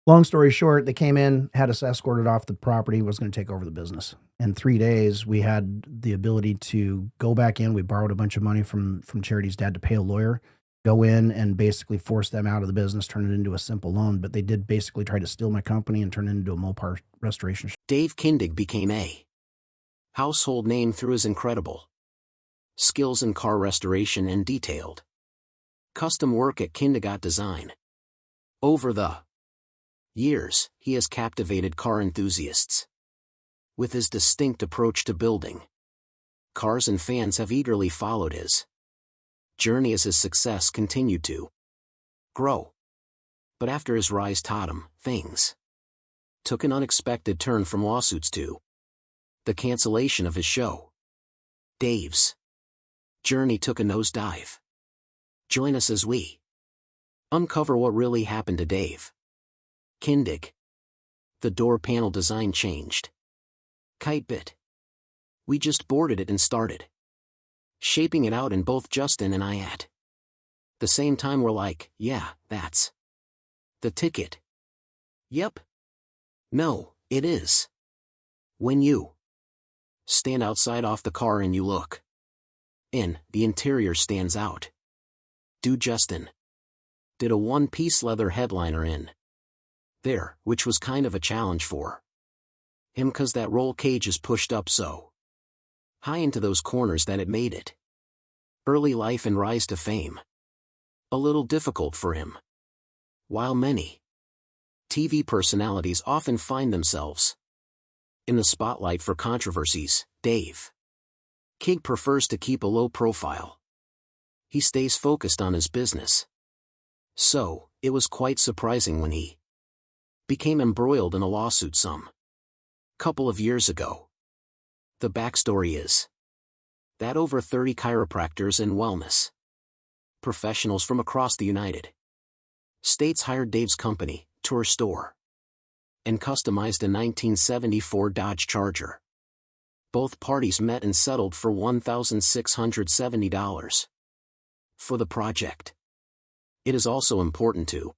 Long story short, they came in, had us escorted off the property, was gonna take over the business. In 3 days, we had the ability to go back in. We borrowed a bunch of money from Charity's dad to pay a lawyer, go in and basically force them out of the business, turn it into a simple loan, but they did basically try to steal my company and turn it into a Mopar restoration shop. Dave Kindig became a household name through his incredible skills in car restoration and detailed custom work at Kindig-It Design. Over the years, he has captivated car enthusiasts with his distinct approach to building cars, and fans have eagerly followed his journey as his success continued to grow. But after his rise taught him, things took an unexpected turn, from lawsuits to the cancellation of his show. Dave's journey took a nosedive. Join us as we uncover what really happened to Dave Kindig. The door panel design changed. Kite bit. We just boarded it and started shaping it out, and both Justin and I at the same time were like, yeah, that's the ticket. Yep. No, it is. When you stand outside off the car and you look in, the interior stands out. Dude, Justin did a one-piece leather headliner in there, which was kind of a challenge for him, cause that roll cage is pushed up so high into those corners that it made it early life and rise to fame a little difficult for him. While many TV personalities often find themselves in the spotlight for controversies, Dave Kindig prefers to keep a low profile. He stays focused on his business. So, it was quite surprising when he became embroiled in a lawsuit some couple of years ago. The backstory is that over 30 chiropractors and wellness professionals from across the United States hired Dave's company to restore and customized a 1974 Dodge Charger. Both parties met and settled for $1,670 for the project. It is also important to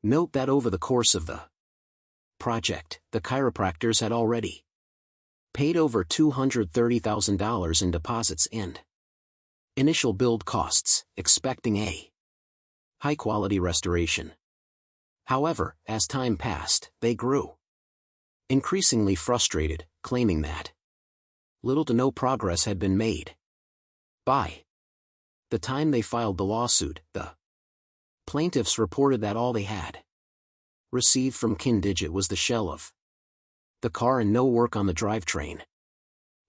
note that over the course of the project, the chiropractors had already paid over $230,000 in deposits and initial build costs, expecting a high-quality restoration. However, as time passed, they grew increasingly frustrated, claiming that little to no progress had been made. By the time they filed the lawsuit, the plaintiffs reported that all they had received from Kindig-It was the shell of the car and no work on the drivetrain,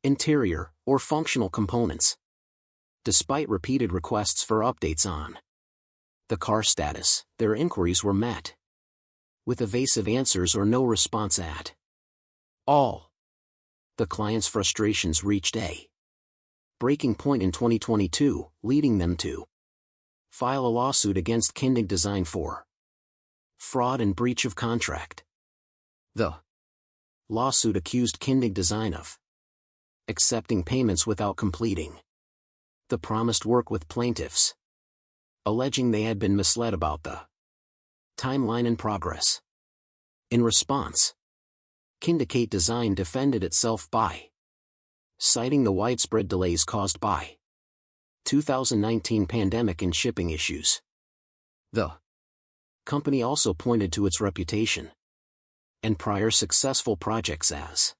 interior, or functional components. Despite repeated requests for updates on the car status, their inquiries were met with evasive answers or no response at all. The client's frustrations reached a breaking point in 2022, leading them to file a lawsuit against Kindig Design for fraud and breach of contract. The lawsuit accused Kindig Design of accepting payments without completing the promised work with plaintiffs, alleging they had been misled about the timeline and progress. In response, Kindig-It Design defended itself by citing the widespread delays caused by 2019 pandemic and shipping issues. The company also pointed to its reputation and prior successful projects as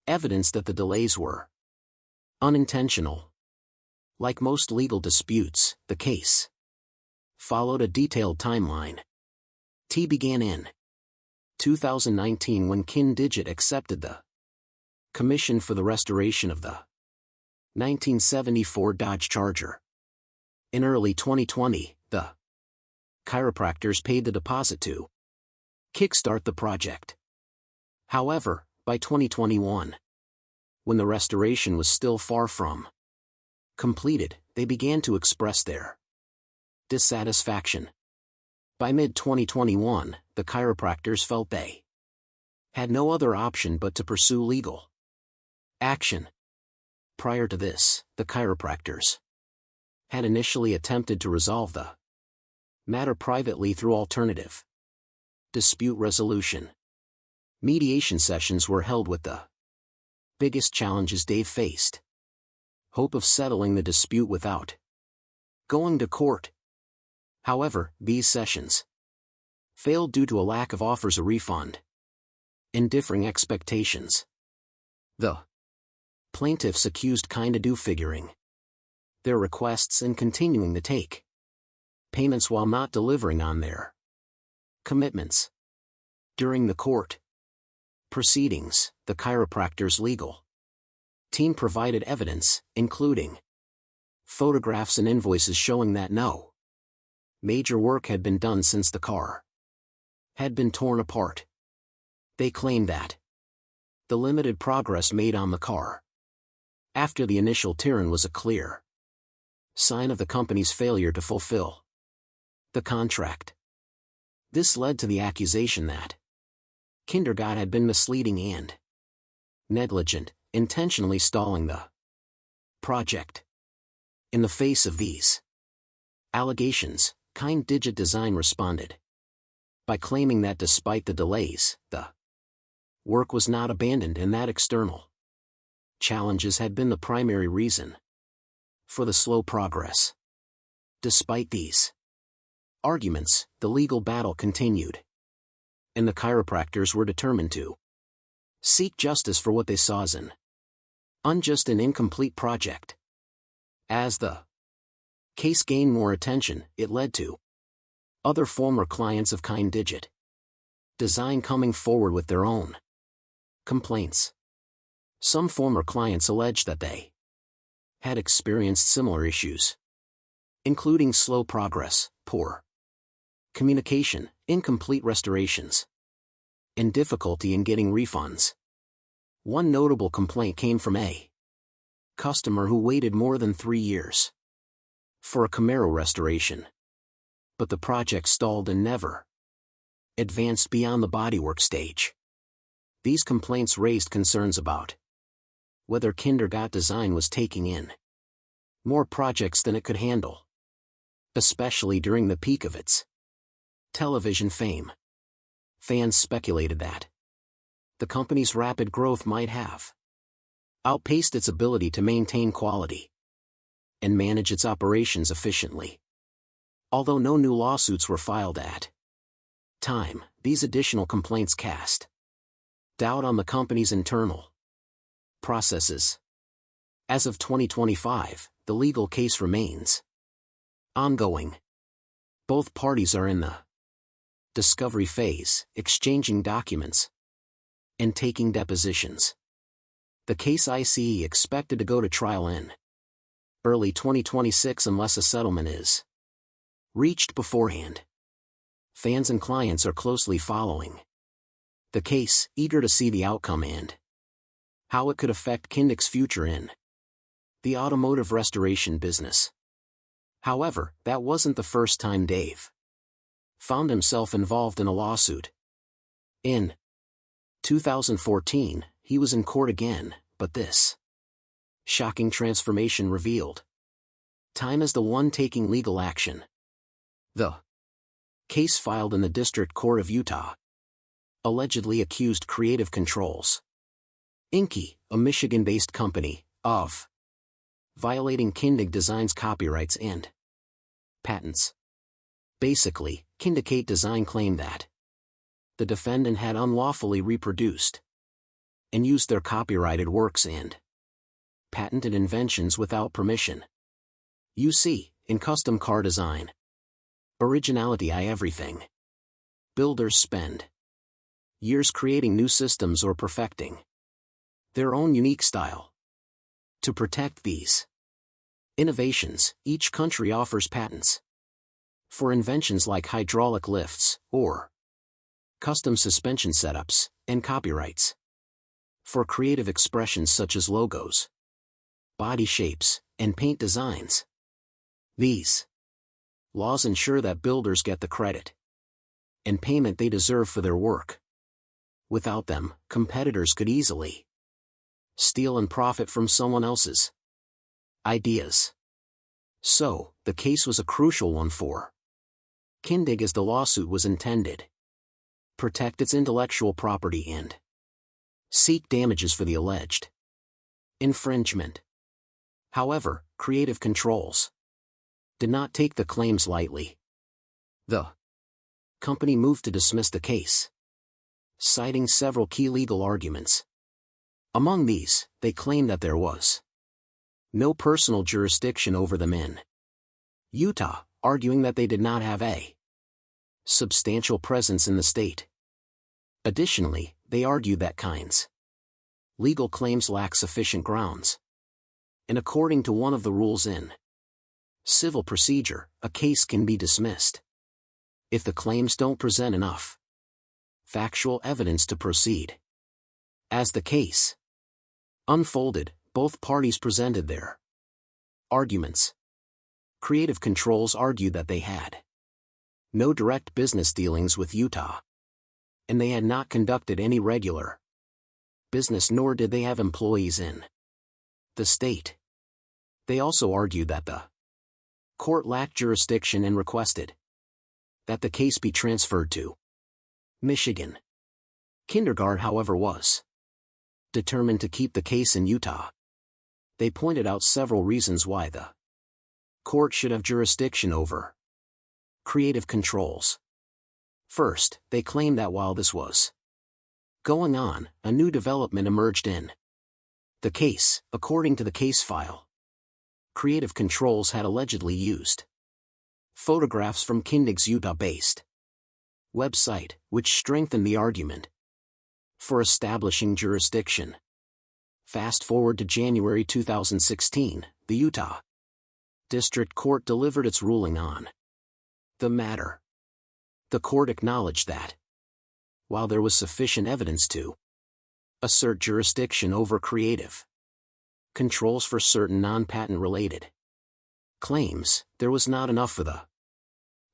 evidence that the delays were unintentional. Like most legal disputes, the case followed a detailed timeline. T began in 2019 when Kindig-It accepted the commission for the restoration of the 1974 Dodge Charger. In early 2020, the chiropractors paid the deposit to kickstart the project. However, by 2021, when the restoration was still far from completed, they began to express their dissatisfaction. By mid-2021, the chiropractors felt they had no other option but to pursue legal action. Prior to this, the chiropractors had initially attempted to resolve the matter privately through alternative Dispute resolution. Mediation sessions were held with the biggest challenges Dave faced. Hope of settling the dispute without going to court. However, these sessions failed due to a lack of offers a refund and differing expectations. The plaintiffs accused Kindig-It figuring their requests and continuing to take payments while not delivering on their commitments. During the court proceedings, the chiropractor's legal team provided evidence, including photographs and invoices showing that no major work had been done since the car had been torn apart. They claimed that the limited progress made on the car after the initial tear-in was a clear sign of the company's failure to fulfill the contract. This led to the accusation that Kindig-It had been misleading and negligent, intentionally stalling the project. In the face of these allegations, Kindig-It Design responded by claiming that despite the delays, the work was not abandoned and that external challenges had been the primary reason for the slow progress. Despite these arguments, the legal battle continued, and the chiropractors were determined to seek justice for what they saw as an unjust and incomplete project. As the case gained more attention, it led to other former clients of Kindig-It Design coming forward with their own complaints. Some former clients alleged that they had experienced similar issues, including slow progress, poor communication, incomplete restorations, and difficulty in getting refunds. One notable complaint came from a customer who waited more than 3 years for a Camaro restoration, but the project stalled and never advanced beyond the bodywork stage. These complaints raised concerns about whether Kindig-It Design was taking in more projects than it could handle, especially during the peak of its television fame. Fans speculated that the company's rapid growth might have outpaced its ability to maintain quality and manage its operations efficiently. Although no new lawsuits were filed at time, these additional complaints cast doubt on the company's internal processes. As of 2025, the legal case remains ongoing. Both parties are in the discovery phase, exchanging documents and taking depositions. The case is expected to go to trial in early 2026 unless a settlement is reached beforehand. Fans and clients are closely following the case, eager to see the outcome and how it could affect Kindig-It's future in the automotive restoration business. However, that wasn't the first time Dave found himself involved in a lawsuit. In 2014, he was in court again, but this shocking transformation revealed time as the one taking legal action. The case filed in the District Court of Utah allegedly accused Creative Controls, Inc., a Michigan-based company, of violating Kindig-It Design's copyrights and patents. Basically, Kindig-It Design claimed that the defendant had unlawfully reproduced and used their copyrighted works and patented inventions without permission. You see, in custom car design, originality is everything. Builders spend years creating new systems or perfecting their own unique style. To protect these innovations, each country offers patents for inventions like hydraulic lifts, or custom suspension setups, and copyrights for creative expressions such as logos, body shapes, and paint designs. These laws ensure that builders get the credit and payment they deserve for their work. Without them, competitors could easily steal and profit from someone else's ideas. So, the case was a crucial one for Kindig as the lawsuit was intended protect its intellectual property and seek damages for the alleged infringement. However, Creative Controls did not take the claims lightly. The company moved to dismiss the case, citing several key legal arguments. Among these, they claimed that there was no personal jurisdiction over them in Utah, arguing that they did not have a substantial presence in the state. Additionally, they argued that Kind's legal claims lack sufficient grounds. And according to one of the rules in civil procedure, a case can be dismissed if the claims don't present enough factual evidence to proceed. As the case unfolded, both parties presented their arguments. Creative Controls argued that they had no direct business dealings with Utah, and they had not conducted any regular business, nor did they have employees in the state. They also argued that the court lacked jurisdiction and requested that the case be transferred to Michigan. Kindig-It, however, was determined to keep the case in Utah. They pointed out several reasons why the court should have jurisdiction over Creative Controls. First, they claimed that while this was going on, a new development emerged in the case. According to the case file, Creative Controls had allegedly used photographs from Kindig's Utah-based website, which strengthened the argument for establishing jurisdiction. Fast forward to January 2016, the Utah District Court delivered its ruling on the matter. The court acknowledged that while there was sufficient evidence to assert jurisdiction over Creative Controls for certain non-patent related claims, there was not enough for the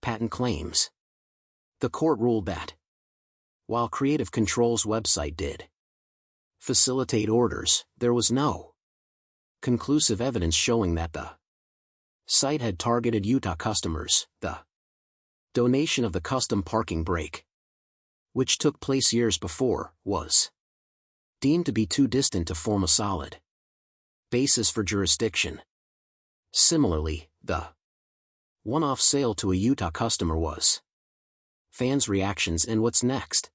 patent claims. The court ruled that while Creative Controls' website did facilitate orders, there was no conclusive evidence showing that the site had targeted Utah customers. The donation of the custom parking brake, which took place years before, was deemed to be too distant to form a solid basis for jurisdiction. Similarly, the one-off sale to a Utah customer was fans' reactions and what's next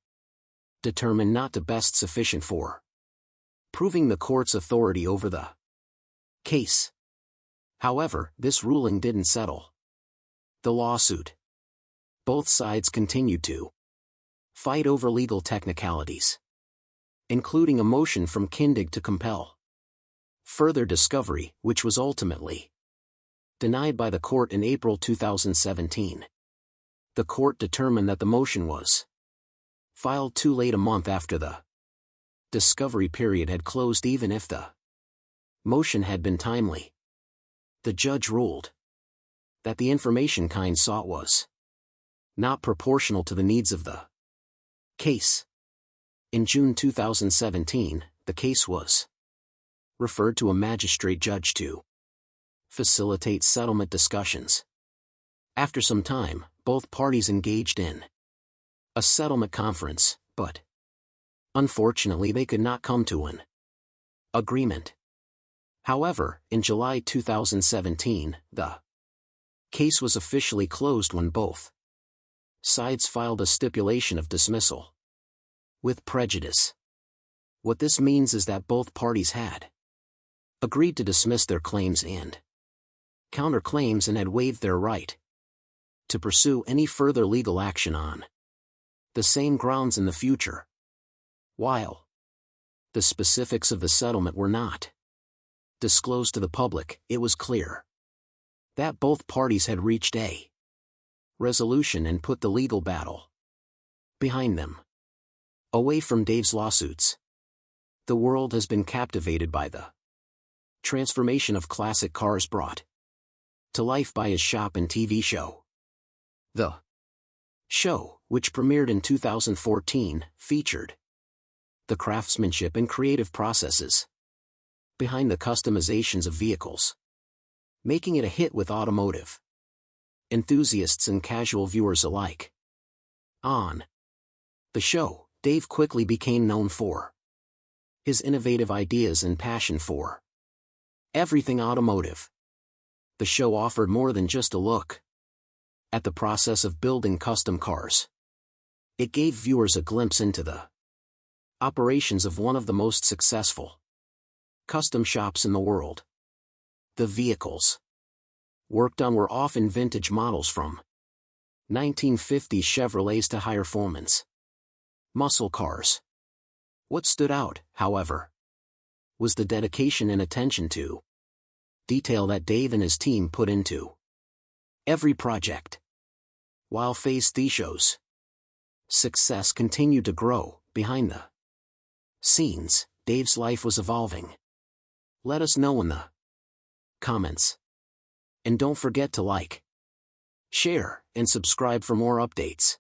determined not to best sufficient for proving the court's authority over the case. However, this ruling didn't settle the lawsuit. Both sides continued to fight over legal technicalities, including a motion from Kindig to compel further discovery, which was ultimately denied by the court in April 2017. The court determined that the motion was filed too late, a month after the discovery period had closed, even if the motion had been timely. The judge ruled that the information Kind sought was not proportional to the needs of the case. In June 2017, the case was referred to a magistrate judge to facilitate settlement discussions. After some time, both parties engaged in a settlement conference, but unfortunately they could not come to an agreement. However, in July 2017, the case was officially closed when both sides filed a stipulation of dismissal with prejudice. What this means is that both parties had agreed to dismiss their claims and counterclaims and had waived their right to pursue any further legal action on the same grounds in the future. While the specifics of the settlement were not disclosed to the public, it was clear that both parties had reached a resolution and put the legal battle behind them. Away from Dave's lawsuits, the world has been captivated by the transformation of classic cars brought to life by his shop and TV show. The show, which premiered in 2014, featured the craftsmanship and creative processes behind the customizations of vehicles, making it a hit with automotive enthusiasts and casual viewers alike. On The show, Dave quickly became known for his innovative ideas and passion for everything automotive. The show offered more than just a look at the process of building custom cars. It gave viewers a glimpse into the operations of one of the most successful custom shops in the world. The vehicles worked on were often vintage models from 1950s Chevrolets to high-performance muscle cars. What stood out, however, was the dedication and attention to detail that Dave and his team put into every project. While faced the show's success continued to grow, behind the scenes, Dave's life was evolving. Let us know in the comments. And don't forget to like, share, and subscribe for more updates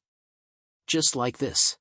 just like this.